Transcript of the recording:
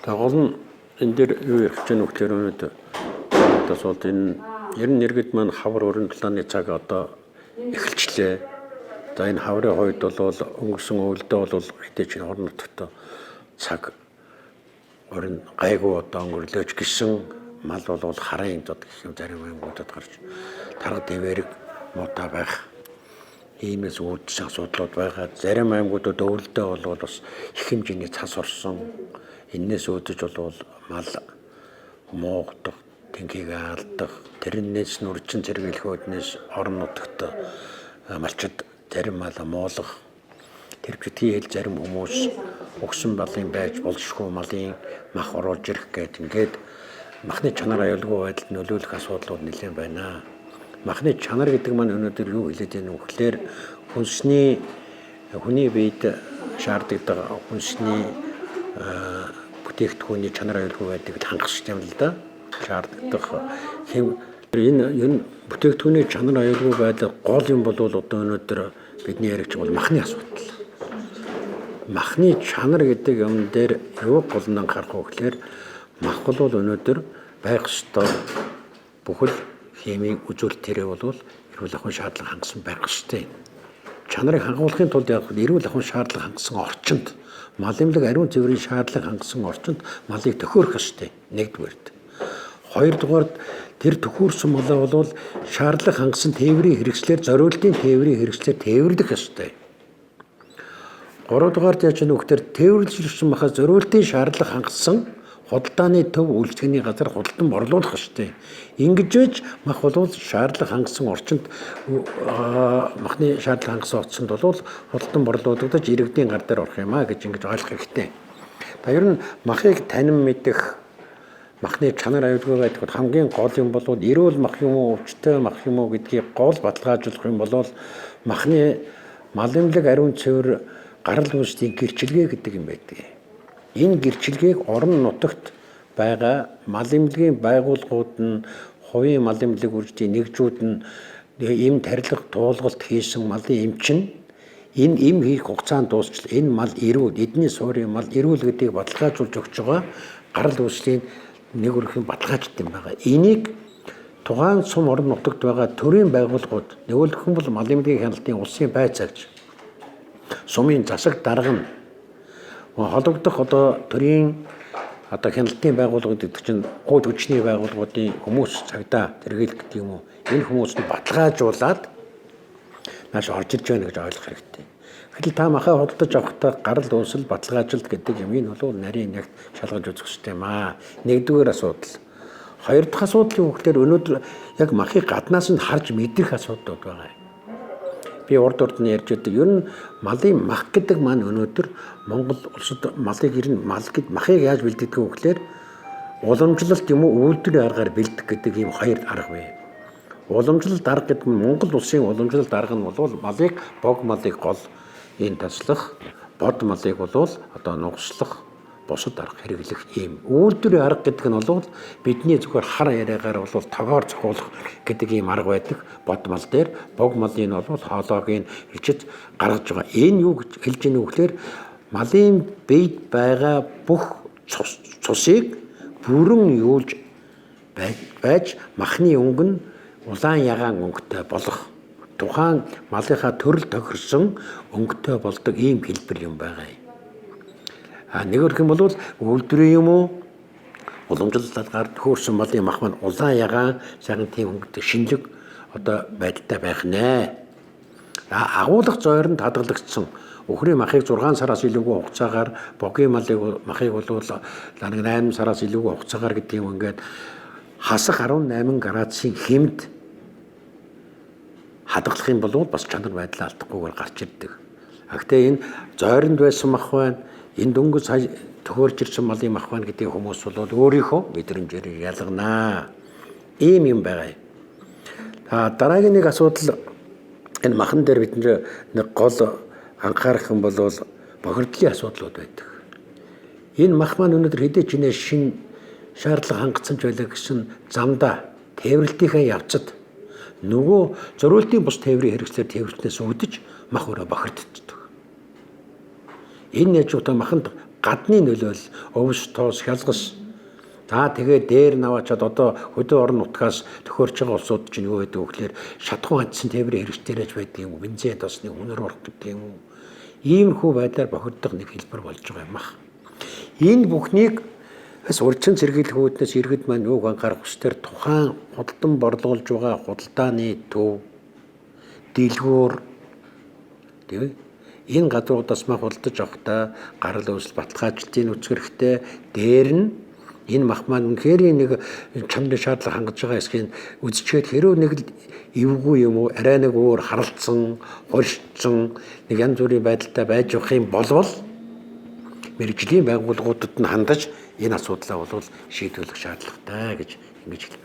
Тэгээ гол нь энэ дээр юу ярих гэж байна вэ гэхээр өнөөдөр одоо сууд энэ ер нь иргэд маань хавар өрн талааны цаг одоо эхэлчлээ. За энэ хаврын хувьд бол өнгөрсөн өвөлдөө бол хэдий ч хорн нутагт цаг өрн гайгүй одоо өнгөрлөөч гисэн мал бол харын зод гэх юм зарим аймагуудад гарч тарга дэвэрэг муутай байх иймээс үүдсэн асуудлууд байгаа. Зарим аймагуудад өвөлдөө бол бас их хэмжээний цас орсон. Энээс үүдэж бол мал муугдах, тэнхийг алдах, тэрнээс нүрчин зэрэглэхүүднээс орон нутагт малчид зарим мал муулах, тэр битгий зарим хүмүүс өгсөн балын байж болшгүй малын мах оруулж ирэх гээд ингээд махны чанар аюулгүй байдалд нөлөөлөх асуудлууд нэлээд байна. Махны чанар гэдэг маань өнөөдөр юу хэлээд байна вэ гэхээр хүний биед шаарддаг хүнсний бүтээгдэхүүний чанар аюулгүй байдгийг хангах юм л да. Шаарддаг энэ бүтээгдэхүүний чанар аюулгүй байдал гол юм бол одоо өнөөдөр бидний яригч бол махны асуудал. Махны чанар гэдэг юм дээр юу гол нь анхаарах вэ гэхээр мах бол өнөөдөр байх ёстой бүхэл химийн үзүүлэлт тэрэ бол эрүүл ахуйн шаардлага хангасан байх ёстой. Чанарыг хангуулахын тулд эрүүл ахуйн шаардлага хангасан орчинд мал эмнэлэг ариун цэврийн шаардлага хангасан орчинд малыг төхөөрөх ёстой. Нэгдүгээрт. Хоёрдугаарт тэр төхөөрсөн малаа бол шаардлага хангасан тээврийн хэрэгслээр зориултын тээврийн хэрэгслээр тээвэрлэх ёстой. Гуравдугаарт яаж нэг хөтер тээвэрлэгчсэн махаа зориултын шаардлага хангасан худалдааны төв үйлчлэгээний газар худалдан борлуулах ёстой. Ингэж мах бол шаардлага хангасан орчинд махны шаардлага хангасан орчинд бол худалдан борлуулагдаж иргэдийн гар дээр орох юм а гэж ингэж ойлгох хэрэгтэй. Та ер нь махыг танин мэдэх махны чанар аюулгүй байдаг хамгийн гол юм бол эрүүл мах юм уу өвчтөй мах юм уу гэдгийг гол баталгаажуулах юм бол махны мал эмнэлэг ариун цэвэр гарал үүслийн гэрчилгээ гэдэг юм байдаг. Энэ гэрчилгээг орон нутагт байгаа мал эмнэлгийн байгууллагууд нь хувийн мал эмнэлэг үржлийн нэгжүүд нь эм тарилга туулгалт хийсэн малын эмчин энэ эм хийх хугацаанд дуусчил энэ мал эрүүл эдний суурийн мал эрүүл гэдгийг баталгаажуулж өгч байгаа гарал үүслийн нэг өрхийн баталгаажт юм байгаа. Энийг тухайн сум орон нутагт байгаа төрийн байгууллагууд нэгүүлэх юм бол мал эмнэлгийн хяналтын улсын байцаагч сумын засаг дарга нь холбогдох одоо төрийн одоо хяналтын байгууллагууд гэдэг чинь хууль хүчний байгууллагуудын хүмүүс цагдаа тэргээлэх гэдэг юм уу энэ хүмүүст баталгаажуулаад нааш орж ирж байна гэж ойлгох хэрэгтэй. Гэтэл та махаа худалдаж авахдаа гарал дуусал баталгаажилт гэдэг юм энэ бол нарийн нягт шалгаж үзэх хэрэгтэй юм аа. Нэгдүгээр асуудал. Хоёр дахь асуудал юу гэхээр өнөөдөр яг махыг гаднаас нь харж мэдрэх асуудал байгаа. Би урд нь ярьж байдаг. Ер нь малын мах гэдэг маань өнөөдөр Монгол улсад малыг ер нь махыг яаж бэлддэг вэ гэхээр уламжлалт юм уу үйлдвэрийн аргаар бэлдэх гэдэг ийм хоёр арга бай. Уламжлалт арга гэдэг нь Монгол улсын уламжлалт арга нь бол малыг бог малыг гол энэ таслах, бод малыг бол одоо нугслах, бусад арга хэрэглэх ийм үйлдвэрийн арга гэдэг нь бол бидний зөвхөн хар яриагаар бол тогоор цохиулах гэдэг ийм арга байдаг. Бод мал дээр бог малын бол хоолойг нь хичиж гаргаж байгаа. Энэ юу гэж хэлж ийнэ вэ гэхээр малын биед байгаа бүх цусыг бүрэн юулж байж махны өнгө нь улаан ягаан өнгөтэй болох тухайн малынхаа төрөл тохирсон өнгөтэй болдог ийм хэлбэр юм байгаа юм. Нэг өрх юм бол үйлдвэрийн юм уу уламжлалтаар төхөөрсөн малын мах маань улаан ягаан сайхан тийм өнгөтэй шинэлэг одоо байдалтай байх нэ. Агуулга зойронд хадгалагдсан өхрийн махыг 6 сараас илүүгүй хугацаагаар богийн махыг бол 8 сараас илүүгүй хугацаагаар гэдэг юм ингээд хасах 18 градусын хэмд хадгалах юм бол бас чанар байдал алдахгүйгээр гарч ирдэг. Гэхдээ энэ зойронд байсан мах байна. Энэ дөнгөж сая төхөөрж ирсэн малын мах байна гэдэг хүмүүс бол өөрийнхөө мэдрэмжээр ялганаа. Ийм юм байгаа. Дараагийн нэг асуудал энэ махан дээр бид нэг гол анхаарах юм бол бохирдлын асуудлууд байдаг. Энэ мах маань өнөөдөр хэдий ч нэ шин шаардлага хангацсан ч байлаа гэсэн замдаа тээвэрлэлтийнхээ явцад нөгөө зориултын бус тээврийн хэрэгслээр тээвэрлэнээс үүдэж мах өрөө бохирддог. Энэ яаж удаа маханд гадны нөлөөл өвс тоос хялгас. За тэгээ дээр наваачаад одоо хөдөө орон нутгаас төхөөрч байгаа улсууд чинь юу гэдэг вэ гэхээр шатхуун хандсан тээврийн хэрэгжтэйж байдаг юм уу? Бензин тосны үнэр орох гэдэг юм уу? Иймэрхүү байдлаар бохирдох нэг хэлбэр болж байгаа юм аа. Энэ бүхнийг бас урьдчилан сэргийлэх үүднээс иргэд маань юуг анхаарах хүсдээр тухайн худалдан борлуулж байгаа худалдааны төв дэлгүүр тийм энэ гадруудаас мах худалдаж авахдаа гарал үүсэл баталгаажлтын үүсгэх хэрэгтэй. Дээр нь энэ мах маань үнэхээр нэг чамд шаардлага хангаж байгаа эсхийн үзчихэд хэрүү нэг л эвгүй юм уу арай нэг өөр харалцсан, хуршдсан нэг янз бүрийн байдалтай байж явах юм болвол мэргэжлийн байгууллагуудад нь хандаж энэ асуудлаа бол шийдвэрлэх шаардлагатай гэж ингэж хэлдэг.